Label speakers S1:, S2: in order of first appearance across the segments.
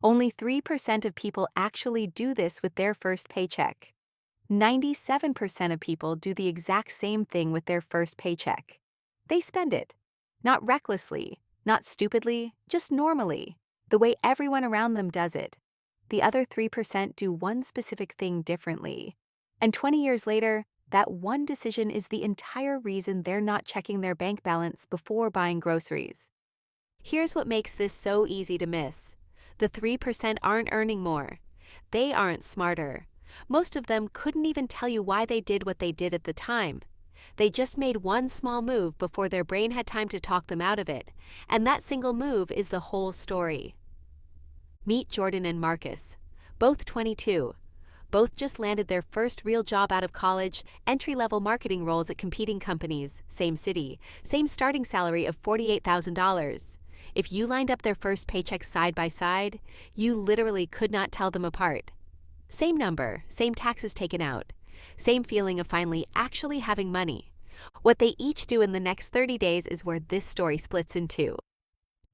S1: Only 3% of people actually do this with their first paycheck. 97% of people do the exact same thing with their first paycheck. They spend it. Not recklessly, not stupidly, just normally, the way everyone around them does it. The other 3% do one specific thing differently. And 20 years later, that one decision is the entire reason they're not checking their bank balance before buying groceries. Here's what makes this so easy to miss. The 3% aren't earning more. They aren't smarter. Most of them couldn't even tell you why they did what they did at the time. They just made one small move before their brain had time to talk them out of it, and that single move is the whole story. Meet Jordan and Marcus, both 22. Both just landed their first real job out of college, entry-level marketing roles at competing companies, same city, same starting salary of $48,000. If you lined up their first paychecks side by side, you literally could not tell them apart. Same number, same taxes taken out, same feeling of finally actually having money. What they each do in the next 30 days is where this story splits in two.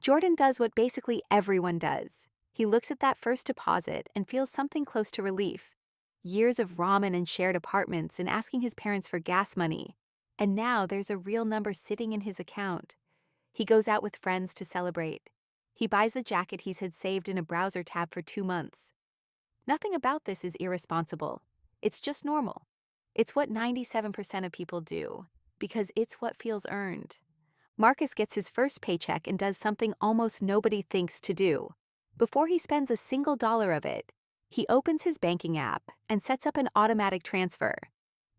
S1: Jordan does what basically everyone does. He looks at that first deposit and feels something close to relief. Years of ramen and shared apartments and asking his parents for gas money. And now there's a real number sitting in his account. He goes out with friends to celebrate. He buys the jacket he's had saved in a browser tab for 2 months. Nothing about this is irresponsible. It's just normal. It's what 97% of people do, because it's what feels earned. Marcus gets his first paycheck and does something almost nobody thinks to do. Before he spends a single dollar of it, he opens his banking app and sets up an automatic transfer.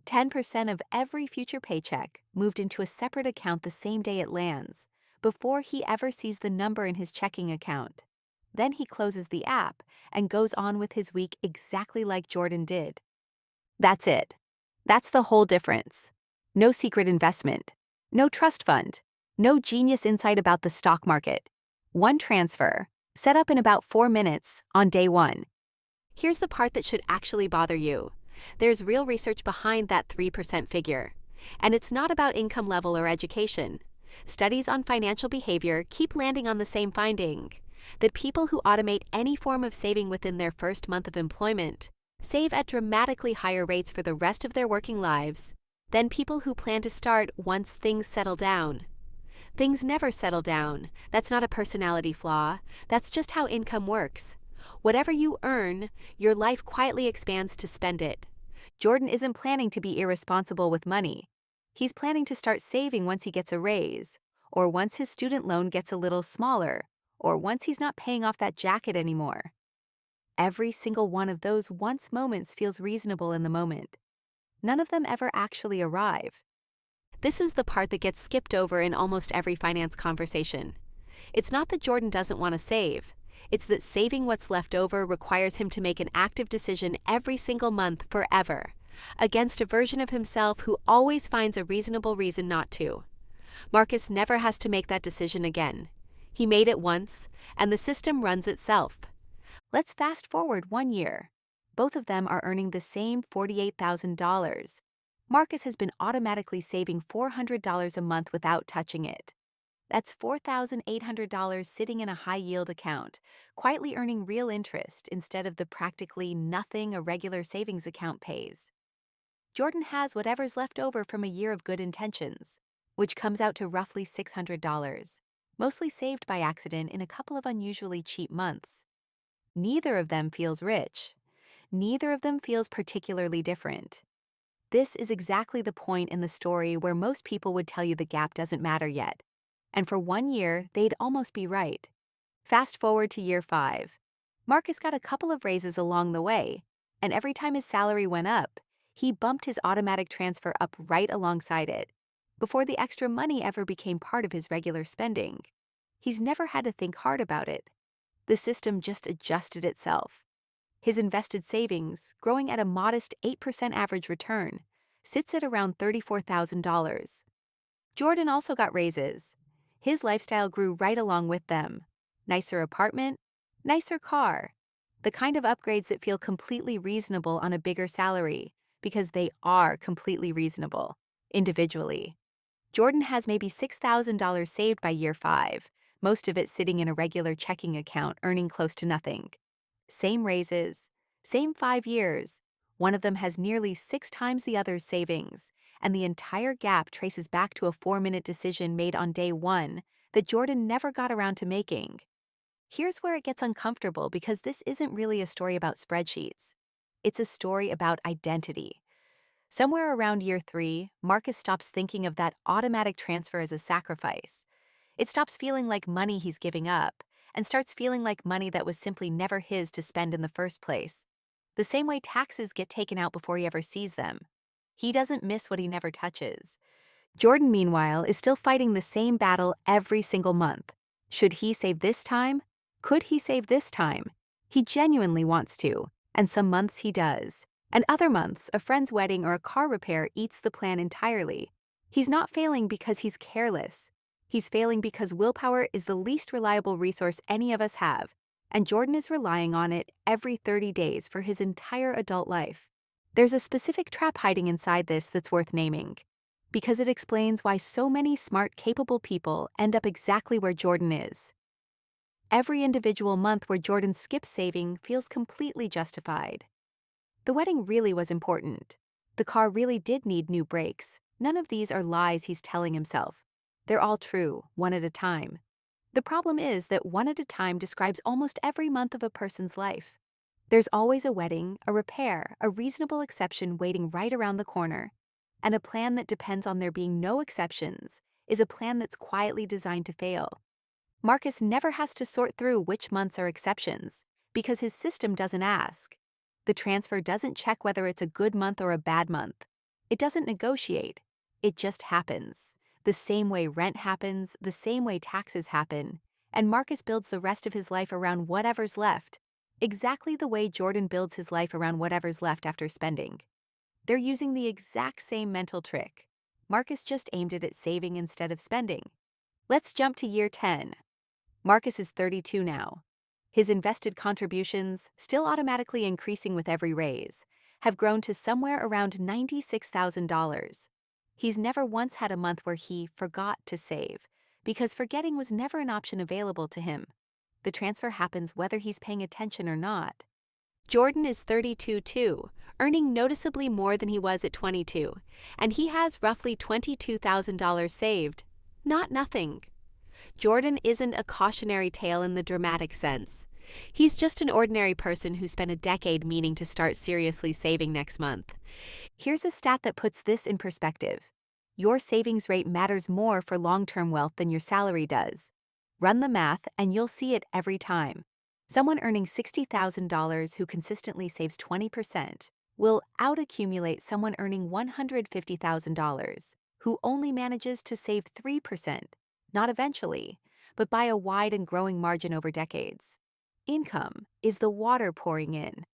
S1: 10% of every future paycheck moved into a separate account the same day it lands, before he ever sees the number in his checking account. Then he closes the app and goes on with his week exactly like Jordan did. That's it. That's the whole difference. No secret investment. No trust fund. No genius insight about the stock market. One transfer, set up in about 4 minutes on day one. Here's the part that should actually bother you. There's real research behind that 3% figure. And it's not about income level or education. Studies on financial behavior keep landing on the same finding, that people who automate any form of saving within their first month of employment save at dramatically higher rates for the rest of their working lives than people who plan to start once things settle down. Things never settle down. That's not a personality flaw. That's just how income works. Whatever you earn, your life quietly expands to spend it. Jordan isn't planning to be irresponsible with money. He's planning to start saving once he gets a raise, or once his student loan gets a little smaller, or once he's not paying off that jacket anymore. Every single one of those once moments feels reasonable in the moment. None of them ever actually arrive. This is the part that gets skipped over in almost every finance conversation. It's not that Jordan doesn't want to save. It's that saving what's left over requires him to make an active decision every single month forever, against a version of himself who always finds a reasonable reason not to. Marcus never has to make that decision again. He made it once, and the system runs itself. Let's fast forward 1 year. Both of them are earning the same $48,000. Marcus has been automatically saving $400 a month without touching it. That's $4,800 sitting in a high-yield account, quietly earning real interest instead of the practically nothing a regular savings account pays. Jordan has whatever's left over from a year of good intentions, which comes out to roughly $600, mostly saved by accident in a couple of unusually cheap months. Neither of them feels rich. Neither of them feels particularly different. This is exactly the point in the story where most people would tell you the gap doesn't matter yet. And for 1 year, they'd almost be right. Fast forward to year 5. Marcus got a couple of raises along the way, and every time his salary went up, he bumped his automatic transfer up right alongside it, before the extra money ever became part of his regular spending. He's never had to think hard about it. The system just adjusted itself. His invested savings, growing at a modest 8% average return, sits at around $34,000. Jordan also got raises. His lifestyle grew right along with them. Nicer apartment, nicer car. The kind of upgrades that feel completely reasonable on a bigger salary, because they are completely reasonable, individually. Jordan has maybe $6,000 saved by year 5, most of it sitting in a regular checking account earning close to nothing. Same raises, same 5 years. One of them has nearly 6 times the other's savings, and the entire gap traces back to a 4-minute decision made on day one that Jordan never got around to making. Here's where it gets uncomfortable because this isn't really a story about spreadsheets. It's a story about identity. Somewhere around year 3, Marcus stops thinking of that automatic transfer as a sacrifice. It stops feeling like money he's giving up and starts feeling like money that was simply never his to spend in the first place. The same way taxes get taken out before he ever sees them. He doesn't miss what he never touches. Jordan, meanwhile, is still fighting the same battle every single month. Should he save this time? Could he save this time? He genuinely wants to, and some months he does. And other months, a friend's wedding or a car repair eats the plan entirely. He's not failing because he's careless. He's failing because willpower is the least reliable resource any of us have, and Jordan is relying on it every 30 days for his entire adult life. There's a specific trap hiding inside this that's worth naming, because it explains why so many smart, capable people end up exactly where Jordan is. Every individual month where Jordan skips saving feels completely justified. The wedding really was important. The car really did need new brakes. None of these are lies he's telling himself. They're all true, one at a time. The problem is that one at a time describes almost every month of a person's life. There's always a wedding, a repair, a reasonable exception waiting right around the corner. And a plan that depends on there being no exceptions is a plan that's quietly designed to fail. Marcus never has to sort through which months are exceptions, because his system doesn't ask. The transfer doesn't check whether it's a good month or a bad month. It doesn't negotiate. It just happens. The same way rent happens, the same way taxes happen, and Marcus builds the rest of his life around whatever's left, exactly the way Jordan builds his life around whatever's left after spending. They're using the exact same mental trick. Marcus just aimed it at saving instead of spending. Let's jump to year 10. Marcus is 32 now. His invested contributions, still automatically increasing with every raise, have grown to somewhere around $96,000. He's never once had a month where he forgot to save, because forgetting was never an option available to him. The transfer happens whether he's paying attention or not. Jordan is 32 too, earning noticeably more than he was at 22, and he has roughly $22,000 saved. Not nothing. Jordan isn't a cautionary tale in the dramatic sense. He's just an ordinary person who spent a decade meaning to start seriously saving next month. Here's a stat that puts this in perspective. Your savings rate matters more for long-term wealth than your salary does. Run the math and you'll see it every time. Someone earning $60,000 who consistently saves 20% will out-accumulate someone earning $150,000 who only manages to save 3%, not eventually, but by a wide and growing margin over decades. Income is the water pouring in.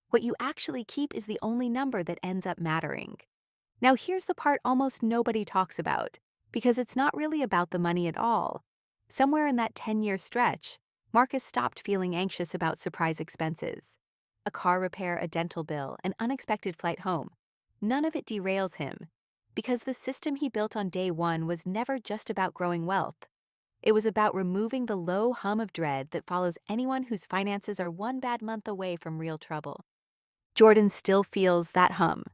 S1: What you actually keep is the only number that ends up mattering. Now here's the part almost nobody talks about, because it's not really about the money at all. Somewhere in that 10-year stretch, Marcus stopped feeling anxious about surprise expenses. A car repair, a dental bill, an unexpected flight home. None of it derails him, because the system he built on day one was never just about growing wealth. It was about removing the low hum of dread that follows anyone whose finances are one bad month away from real trouble. Jordan still feels that hum.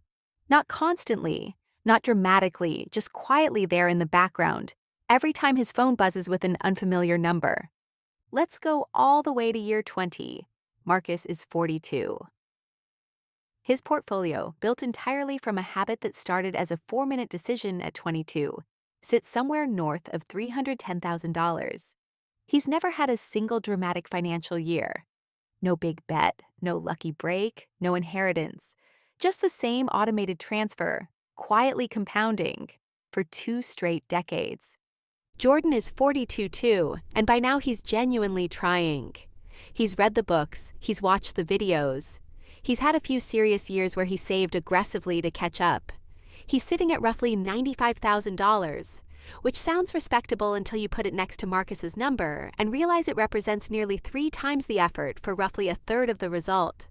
S1: Not constantly, not dramatically, just quietly there in the background, every time his phone buzzes with an unfamiliar number. Let's go all the way to year 20. Marcus is 42. His portfolio, built entirely from a habit that started as a 4-minute decision at 22, sits somewhere north of $310,000. He's never had a single dramatic financial year. No big bet, no lucky break, no inheritance. Just the same automated transfer, quietly compounding, for 2 straight decades. Jordan is 42 too, and by now he's genuinely trying. He's read the books, he's watched the videos. He's had a few serious years where he saved aggressively to catch up. He's sitting at roughly $95,000, which sounds respectable until you put it next to Marcus's number and realize it represents nearly 3 times the effort for roughly a third of the result.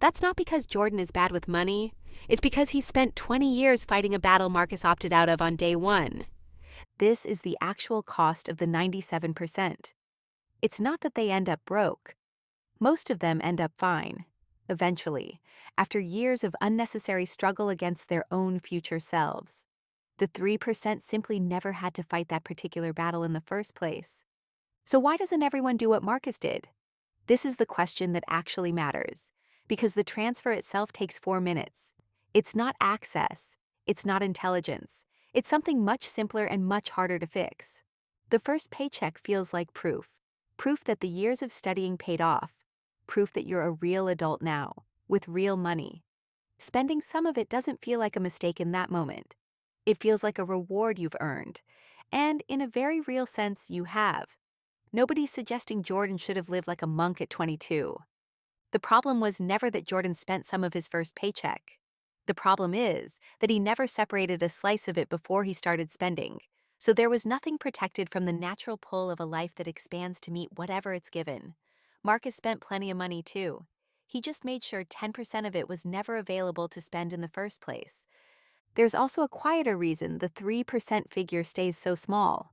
S1: That's not because Jordan is bad with money. It's because he spent 20 years fighting a battle Marcus opted out of on day one. This is the actual cost of the 97%. It's not that they end up broke. Most of them end up fine, eventually, after years of unnecessary struggle against their own future selves. The 3% simply never had to fight that particular battle in the first place. So why doesn't everyone do what Marcus did? This is the question that actually matters, because the transfer itself takes 4 minutes. It's not access, it's not intelligence, it's something much simpler and much harder to fix. The first paycheck feels like proof that the years of studying paid off, proof that you're a real adult now, with real money. Spending some of it doesn't feel like a mistake in that moment. It feels like a reward you've earned, and in a very real sense, you have. Nobody's suggesting Jordan should have lived like a monk at 22. The problem was never that Jordan spent some of his first paycheck. The problem is that he never separated a slice of it before he started spending, so there was nothing protected from the natural pull of a life that expands to meet whatever it's given. Marcus spent plenty of money too. He just made sure 10% of it was never available to spend in the first place. There's also a quieter reason the 3% figure stays so small.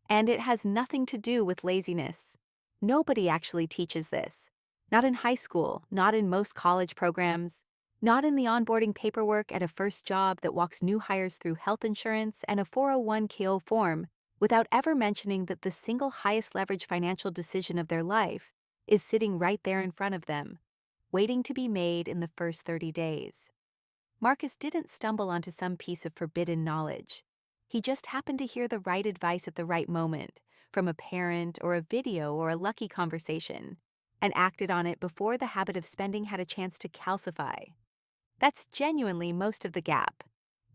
S1: And it has nothing to do with laziness. Nobody actually teaches this. Not in high school, not in most college programs, not in the onboarding paperwork at a first job that walks new hires through health insurance and a 401k form, without ever mentioning that the single highest leverage financial decision of their life is sitting right there in front of them, waiting to be made in the first 30 days. Marcus didn't stumble onto some piece of forbidden knowledge. He just happened to hear the right advice at the right moment, from a parent or a video or a lucky conversation, and acted on it before the habit of spending had a chance to calcify. That's genuinely most of the gap.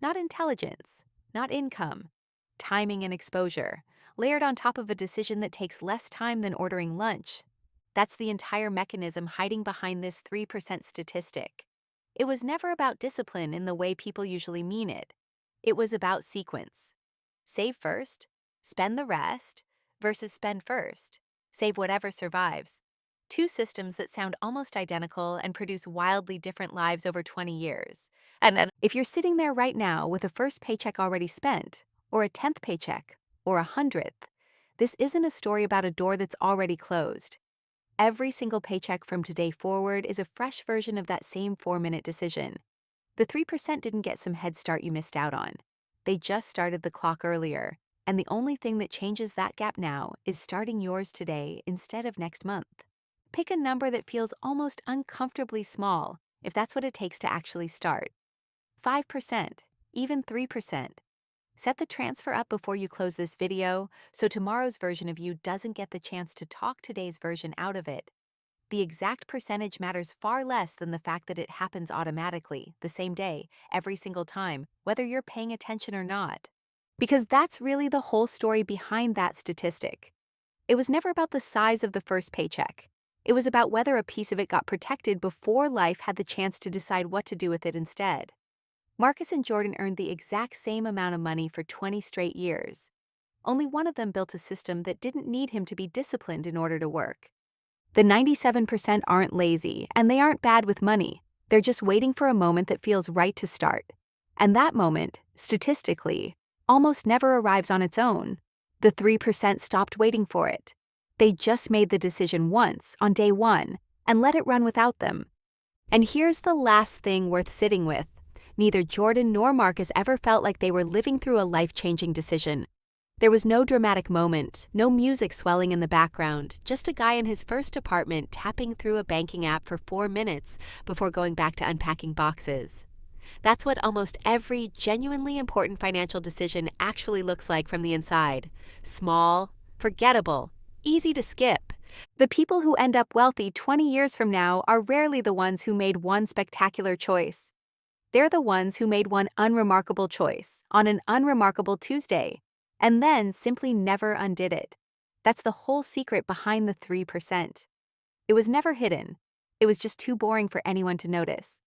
S1: Not intelligence, not income, timing and exposure, layered on top of a decision that takes less time than ordering lunch. That's the entire mechanism hiding behind this 3% statistic. It was never about discipline in the way people usually mean it. It was about sequence. Save first, spend the rest, versus spend first, save whatever survives. Two systems that sound almost identical and produce wildly different lives over 20 years. And if you're sitting there right now with a first paycheck already spent, or a 10th paycheck, or a 100th, this isn't a story about a door that's already closed. Every single paycheck from today forward is a fresh version of that same 4-minute decision. The 3% didn't get some head start you missed out on. They just started the clock earlier, and the only thing that changes that gap now is starting yours today instead of next month. Pick a number that feels almost uncomfortably small, if that's what it takes to actually start. 5%, even 3%. Set the transfer up before you close this video, so tomorrow's version of you doesn't get the chance to talk today's version out of it. The exact percentage matters far less than the fact that it happens automatically, the same day, every single time, whether you're paying attention or not. Because that's really the whole story behind that statistic. It was never about the size of the first paycheck. It was about whether a piece of it got protected before life had the chance to decide what to do with it instead. Marcus and Jordan earned the exact same amount of money for 20 straight years. Only one of them built a system that didn't need him to be disciplined in order to work. The 97% aren't lazy, and they aren't bad with money. They're just waiting for a moment that feels right to start. And that moment, statistically, almost never arrives on its own. The 3% stopped waiting for it. They just made the decision once, on day one, and let it run without them. And here's the last thing worth sitting with. Neither Jordan nor Marcus ever felt like they were living through a life-changing decision. There was no dramatic moment, no music swelling in the background, just a guy in his first apartment tapping through a banking app for 4 minutes before going back to unpacking boxes. That's what almost every genuinely important financial decision actually looks like from the inside. Small, forgettable, easy to skip. The people who end up wealthy 20 years from now are rarely the ones who made one spectacular choice. They're the ones who made one unremarkable choice on an unremarkable Tuesday, and then simply never undid it. That's the whole secret behind the 3%. It was never hidden. It was just too boring for anyone to notice.